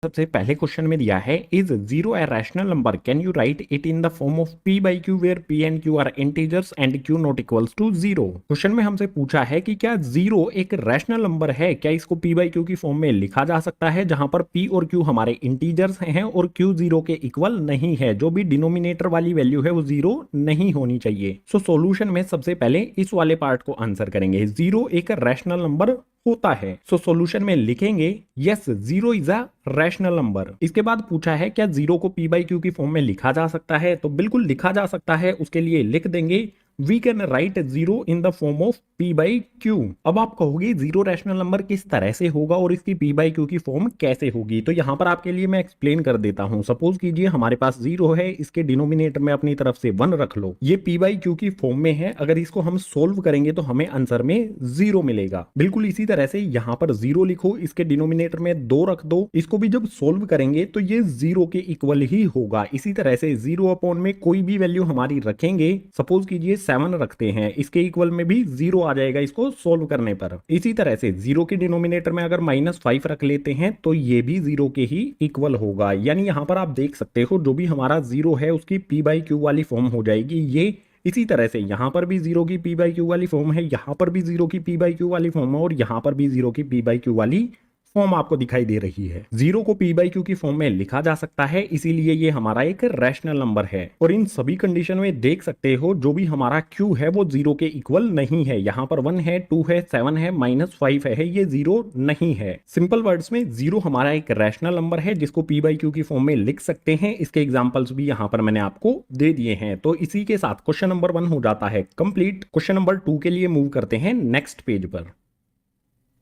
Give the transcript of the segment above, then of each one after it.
सबसे पहले क्वेश्चन में दिया है is zero a rational number, can you write it in the form of P by Q where P and Q are integers and Q not equals to zero. Question में हमसे पूछा है कि क्या जीरो एक रैशनल नंबर है, क्या इसको पी बाई क्यू की फॉर्म में लिखा जा सकता है जहां पर पी और क्यू हमारे इंटीजर्स हैं और क्यू जीरो के इक्वल नहीं है, जो भी डिनोमिनेटर वाली वैल्यू है वो जीरो नहीं होनी चाहिए। सो सॉल्यूशन में सबसे पहले इस वाले पार्ट को आंसर करेंगे, जीरो एक रैशनल नंबर होता है। सो सॉल्यूशन में लिखेंगे yes zero is a rational number. इसके बाद पूछा है क्या जीरो को पी बाई क्यू की फॉर्म में लिखा जा सकता है, तो बिल्कुल लिखा जा सकता है। उसके लिए लिख देंगे we can write zero in the form of P by Q. अब आप कहोगे जीरो रैशनल नंबर किस तरह से होगा और इसकी पी बाई क्यू की फॉर्म कैसे होगी, तो यहां पर आपके लिए मैं एक्सप्लेन कर देता हूं। सपोज कीजिए हमारे पास जीरो है, इसके डिनोमिनेटर में अपनी तरफ से वन रख लो, ये पी बाई क्यू की फॉर्म में है। अगर इसको हम सोल्व करेंगे तो हमें आंसर में जीरो मिलेगा। बिल्कुल इसी तरह से यहां पर जीरो लिखो, इसके डिनोमिनेटर में दो रख दो, इसको भी जब सोल्व करेंगे तो ये जीरो के इक्वल ही होगा। इसी तरह से जीरो अपॉन में कोई भी वैल्यू हमारी रखेंगे, सपोज कीजिए 7 रखते हैं, इसके इक्वल में भी जीरो आ जाएगा इसको सोल्व करने पर। इसी तरह से जीरो के डिनोमिनेटर में अगर -5 रख लेते हैं तो ये भी जीरो के ही इक्वल होगा। यानी यहां पर आप देख सकते हो जो भी हमारा जीरो है उसकी पी बाई क्यू वाली फॉर्म हो जाएगी ये। इसी तरह से यहां पर भी जीरो की पी बाई क्यू वाली फॉर्म है, यहां पर भी जीरो की पी बाई क्यू वाली फॉर्म है और यहां पर भी जीरो की पी बाई क्यू वाली फॉर्म आपको दिखाई दे रही है। जीरो को पी बाई क्यू की फॉर्म में लिखा जा सकता है, इसीलिए ये हमारा एक रैशनल नंबर है। और इन सभी कंडीशन में देख सकते हो जो भी हमारा क्यू है वो जीरो के इक्वल नहीं है। यहाँ पर 1 है, 2 है, 7 है, -5 है, ये जीरो नहीं है। सिंपल वर्ड्स में जीरो हमारा एक रैशनल नंबर है जिसको पी बाई क्यू की फॉर्म में लिख सकते हैं। इसके एग्जाम्पल्स भी यहाँ पर मैंने आपको दे दिए हैं। तो इसी के साथ क्वेश्चन नंबर 1 हो जाता है कंप्लीट। क्वेश्चन नंबर 2 के लिए मूव करते हैं नेक्स्ट पेज पर।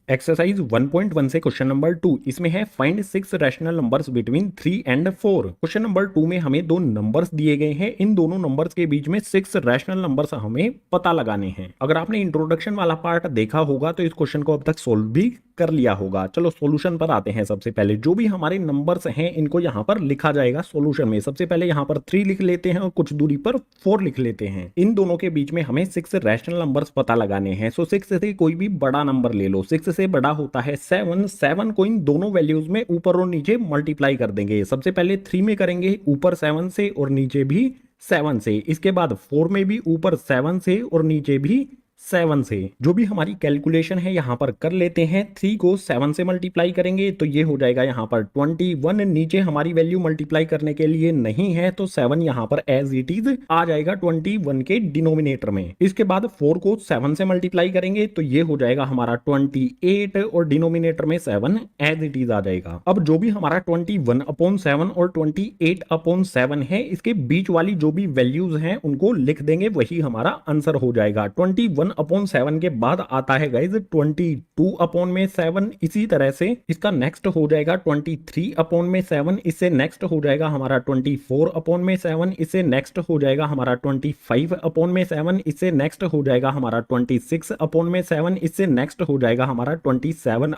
एक्सरसाइज 1.1 से क्वेश्चन नंबर 2, इसमें है find 6 rational numbers between 3 and 4। Question number 2 में हमें दो नंबर्स दिए गए हैं, इन दोनों नंबर्स के बीच में 6 रैशनल नंबर्स हमें पता लगाने हैं। अगर आपने इंट्रोडक्शन वाला पार्ट देखा होगा तो इस क्वेश्चन को अब तक सोल्व भी कर लिया होगा। चलो सॉल्यूशन पर आते हैं। सबसे पहले जो भी हमारे नंबर्स हैं इनको यहाँ पर लिखा जाएगा सॉल्यूशन में। सबसे पहले यहाँ पर 3 लिख लेते हैं और कुछ दूरी पर 4 लिख लेते हैं। इन दोनों के बीच में हमें 6 रैशनल नंबर्स पता लगाने हैं। सो 6 से कोई भी बड़ा नंबर ले लो, 6 से बड़ा होता है 7। 7 को इन दोनों वैल्यूज में ऊपर और नीचे मल्टीप्लाई कर देंगे। सबसे पहले 3 में करेंगे ऊपर 7 से और नीचे भी 7 से, इसके बाद 4 में भी ऊपर 7 से और नीचे भी 7 से। जो भी हमारी कैलकुलेशन है यहां पर कर लेते हैं। 3 को 7 से मल्टीप्लाई करेंगे तो ये हो जाएगा यहां पर 21। नीचे हमारी वैल्यू मल्टीप्लाई करने के लिए नहीं है तो 7 यहां पर एज इट इज आ जाएगा 21 के डिनोमिनेटर में। इसके बाद 4 को 7 से मल्टीप्लाई करेंगे तो ये हो जाएगा हमारा 28 और डिनोमिनेटर में 7 एज इट इज आ जाएगा। अब जो भी हमारा 21/7 और 28/7 है, इसके बीच वाली जो भी वैल्यूज हैं उनको लिख देंगे, वही हमारा आंसर हो जाएगा। 21/7 के बाद आता है गाइज 22/7। इसी तरह से इसका नेक्स्ट हो जाएगा 23/7। इससे नेक्स्ट हो जाएगा हमारा 24/7। इससे नेक्स्ट हो जाएगा हमारा 25/7। इससे नेक्स्ट हो जाएगा हमारा 26/7। इससे नेक्स्ट हो जाएगा हमारा 27/7।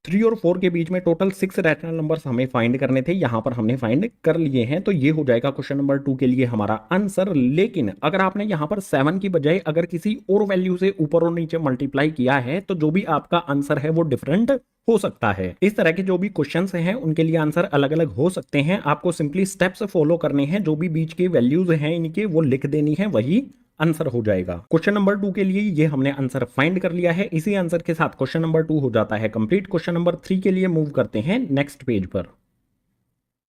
3 और 4 के बीच में टोटल 6 रैशनल नंबर्स हमें फाइंड करने थे, यहां पर हमने फाइंड कर लिए हैं। तो ये हो जाएगा क्वेश्चन नंबर 2 के लिए हमारा आंसर। लेकिन अगर आपने यहां पर 7 की बजाय अगर किसी और वैल्यू से ऊपर और नीचे मल्टीप्लाई किया है तो जो भी आपका आंसर है वो डिफरेंट हो सकता है। इस तरह के जो भी क्वेश्चंस हैं उनके लिए आंसर अलग अलग हो सकते हैं। आपको सिंपली स्टेप्स फॉलो करने हैं, जो भी बीच के वैल्यूज हैं इनके वो लिख देनी है, वही आंसर हो जाएगा। क्वेश्चन नंबर 2 के लिए ये हमने आंसर फाइंड कर लिया है। इसी आंसर के साथ क्वेश्चन नंबर 2 हो जाता है कंप्लीट। क्वेश्चन नंबर 3 के लिए मूव करते हैं नेक्स्ट पेज पर।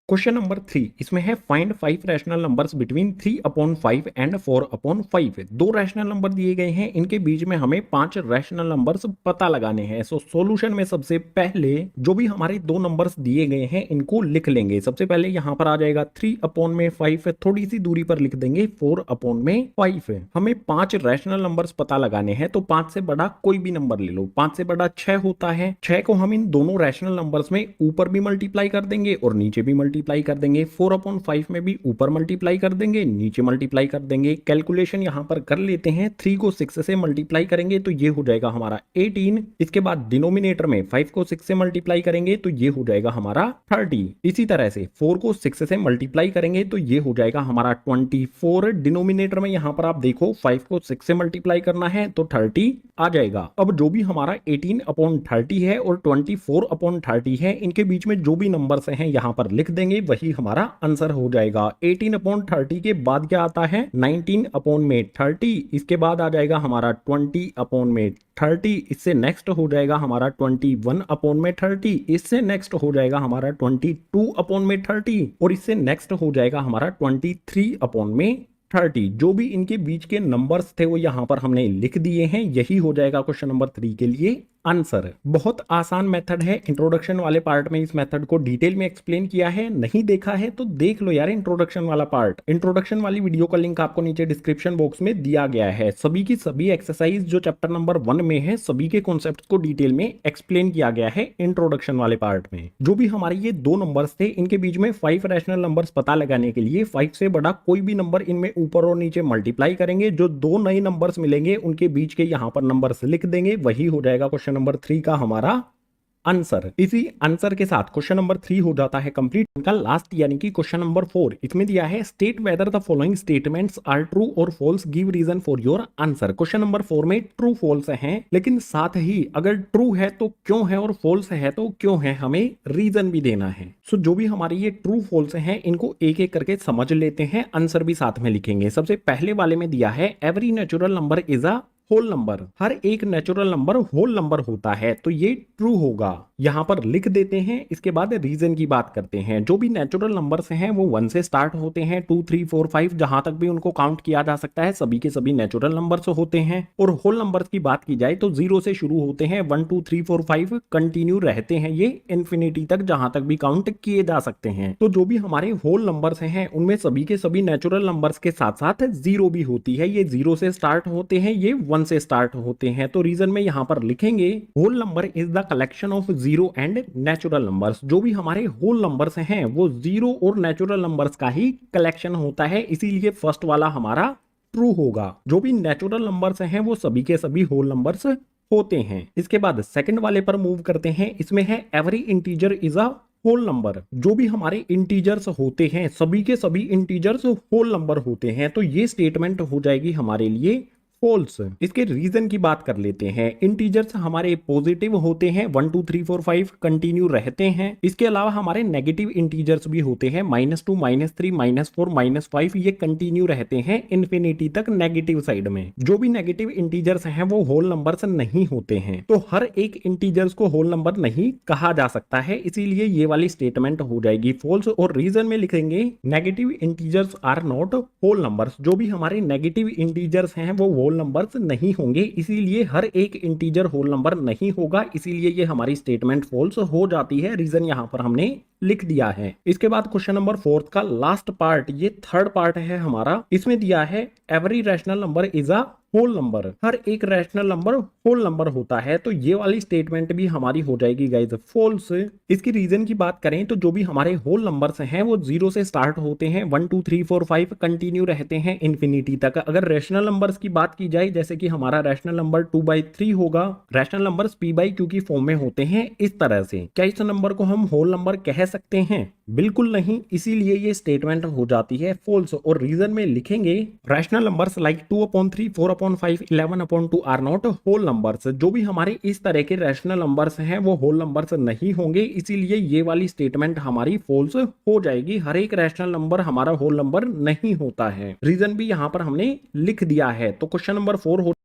क्वेश्चन नंबर 3, इसमें है find 5 rational numbers between 3/5 and 4/5। दो रैशनल नंबर दिए गए हैं, इनके बीच में हमें 5 रैशनल नंबर्स पता लगाने हैं। सो सॉल्यूशन में सबसे पहले जो भी हमारे दो नंबर्स दिए गए हैं इनको लिख लेंगे। सबसे पहले यहां पर आ जाएगा 3/5, थोड़ी सी दूरी पर लिख देंगे 4/5। हमें 5 रैशनल नंबर्स पता लगाने हैं, तो 5 से बड़ा कोई भी नंबर ले लो। 5 से बड़ा 6 होता है, 6 को हम इन दोनों रैशनल नंबर्स में ऊपर भी मल्टीप्लाई कर देंगे और नीचे भी मल्टीप्लाई कर देंगे, 4/5 में भी ऊपर मल्टीप्लाई कर देंगे, नीचे मल्टीप्लाई कर देंगे। कैलकुलेशन यहाँ पर कर लेते हैं, 3 को 6 से मल्टीप्लाई करेंगे तो ये हो जाएगा हमारा 18। इसके बाद डिनोमिनेटर में 5 को 6 से मल्टीप्लाई करेंगे तो ये हो जाएगा हमारा 30। इसी तरह से 4 को 6 से मल्टीप्लाई करेंगे तो ये हो जाएगा हमारा 24। डिनोमिनेटर में यहाँ पर आप देखो 5 को 6 से मल्टीप्लाई करना है तो 30 आ जाएगा। अब जो भी हमारा 18/30 है और 24/30 है, इनके बीच में जो भी नंबर्स हैं यहाँ पर लिख देंगे, वही हमारा आंसर हो जाएगा। 18/30 के बाद क्या आता है 19/30। इसके बाद आ जाएगा हमारा 20/30। इससे नेक्स्ट हो जाएगा हमारा 21/30। इससे नेक्स्ट हो जाएगा हमारा 22/30 और इससे नेक्स्ट हो जाएगा हमारा 23/30। जो भी इनके बीच के नंबर्स थे वो यहां पर हमने लिख दिए हैं। यही हो जाएगा क्वेश्चन नंबर 3 के लिए आंसर। बहुत आसान मेथड है। इंट्रोडक्शन वाले पार्ट में इस मेथड को डिटेल में एक्सप्लेन किया है, नहीं देखा है तो देख लो यार इंट्रोडक्शन वाला पार्ट। इंट्रोडक्शन वाली वीडियो का लिंक आपको नीचे डिस्क्रिप्शन बॉक्स में दिया गया है। सभी की सभी एक्सरसाइज जो चैप्टर नंबर 1 में है, सभी के कॉन्सेप्ट को डिटेल में एक्सप्लेन किया गया है इंट्रोडक्शन वाले पार्ट में। जो भी हमारे ये 2 नंबर्स थे, इनके बीच में 5 रैशनल नंबर्स पता लगाने के लिए 5 से बड़ा कोई भी नंबर इनमें ऊपर और नीचे मल्टीप्लाई करेंगे, जो 2 नए नंबर्स मिलेंगे उनके बीच के यहाँ पर नंबर्स लिख देंगे, वही हो जाएगा क्वेश्चन नंबर 3 का हमारा आंसर। इसी आंसर के साथ क्वेश्चन नंबर 3 हो जाता है कंप्लीट। इनका लास्ट यानी कि क्वेश्चन नंबर 4, इसमें दिया है state whether the following statements are true or false, give reason for your answer. Question number 4 में ट्रू फॉल्स हैं, लेकिन साथ ही अगर ट्रू है तो क्यों है और फॉल्स है तो क्यों है, हमें रीजन भी देना है। सो जो भी हमारे ये ट्रू फॉल्स हैं, इनको एक एक करके समझ लेते हैं, आंसर भी साथ में लिखेंगे। सबसे पहले वाले में दिया है every natural number is a whole number. हर एक नेचुरल नंबर होल नंबर होता है, तो ये ट्रू होगा, यहां पर लिख देते हैं। इसके बाद रीजन की बात करते हैं। जो भी नेचुरल नंबर्स हैं वो 1 से स्टार्ट होते हैं, 2 3 4 5 जहां तक भी उनको काउंट किया जा सकता है, सभी के सभी नेचुरल नंबर्स होते हैं। और होल नंबर्स की बात की जाए तो 0 से शुरू होते हैं, 1 2 3 4 5 कंटिन्यू रहते हैं ये इन्फिनिटी तक, जहां तक भी काउंट किए जा सकते हैं। तो जो भी हमारे होल नंबर्स हैं उनमें सभी के सभी नेचुरल नंबर्स के साथ साथ 0 भी होती है। ये 0 से स्टार्ट होते हैं, ये 1 से स्टार्ट होते हैं। तो रीजन में यहां पर लिखेंगे whole number is the collection of 0 and natural numbers. जो भी हमारे होल नंबर्स हैं वो 0 और नेचुरल नंबर्स का ही कलेक्शन होता है, इसीलिए फर्स्ट वाला हमारा ट्रू होगा। जो भी नेचुरल नंबर्स हैं वो सभी के सभी होल नंबर्स होते हैं। इसके बाद सेकंड वाले पर मूव करते हैं। इसमें है every integer is a whole number. जो भी हमारे इंटीजर्स होते हैं, सभी के सभी इंटीजर्स होल नंबर होते हैं, तो ये स्टेटमेंट हो जाएगी हमारे लिए फॉल्स। इसके रीजन की बात कर लेते हैं। इंटीजर्स हमारे पॉजिटिव होते हैं, 1 2 3 4 5 कंटिन्यू रहते हैं। इसके अलावा हमारे नेगेटिव इंटीजर्स भी होते हैं, -2 -3 -4 -5, ये कंटिन्यू रहते हैं इन्फिनिटी तक नेगेटिव साइड में। जो भी नेगेटिव इंटीजर्स हैं वो होल नंबर्स नहीं होते हैं, तो हर एक इंटीजर्स को होल नंबर नहीं कहा जा सकता है, इसीलिए ये वाली स्टेटमेंट हो जाएगी फॉल्स। और रीजन में लिखेंगे negative integers are not whole numbers. जो भी हमारे नेगेटिव इंटीजर्स हैं वो होल नंबर्स नहीं होंगे, इसीलिए हर एक इंटीजर होल नंबर नहीं होगा, इसीलिए ये हमारी स्टेटमेंट फॉल्स हो जाती है। रीजन यहां पर हमने लिख दिया है। इसके बाद क्वेश्चन नंबर 4 का लास्ट पार्ट, ये थर्ड पार्ट है हमारा। इसमें दिया है every rational number is a whole number. हर एक रैशनल नंबर होल नंबर होता है, तो ये वाली स्टेटमेंट भी हमारी हो जाएगी गाइस फॉल्स। इसकी रीजन की बात करें तो जो भी हमारे होल नंबर्स हैं वो 0 से स्टार्ट होते हैं, 1 2 3 4 5 कंटिन्यू रहते हैं इन्फिनिटी तक। अगर रैशनल नंबर्स की बात की जाए, जैसे कि हमारा रैशनल नंबर 2/3 होगा, रैशनल नंबर्स p/q की फॉर्म में होते हैं इस तरह से। क्या इस नंबर को हम होल नंबर कह सकते हैं? बिल्कुल नहीं, इसीलिए ये स्टेटमेंट हो जाती है फॉल्स। और रीजन में लिखेंगे rational numbers like 2/3 4/5 11/2 are not whole numbers. जो भी हमारे इस तरह के रैशनल नंबर्स हैं वो होल नंबर्स नहीं होंगे, इसीलिए ये वाली स्टेटमेंट हमारी फॉल्स हो जाएगी। हर एक रैशनल नंबर हमारा होल नंबर नहीं होता है, रीजन भी यहां पर हमने लिख दिया है। तो क्वेश्चन नंबर 4 हो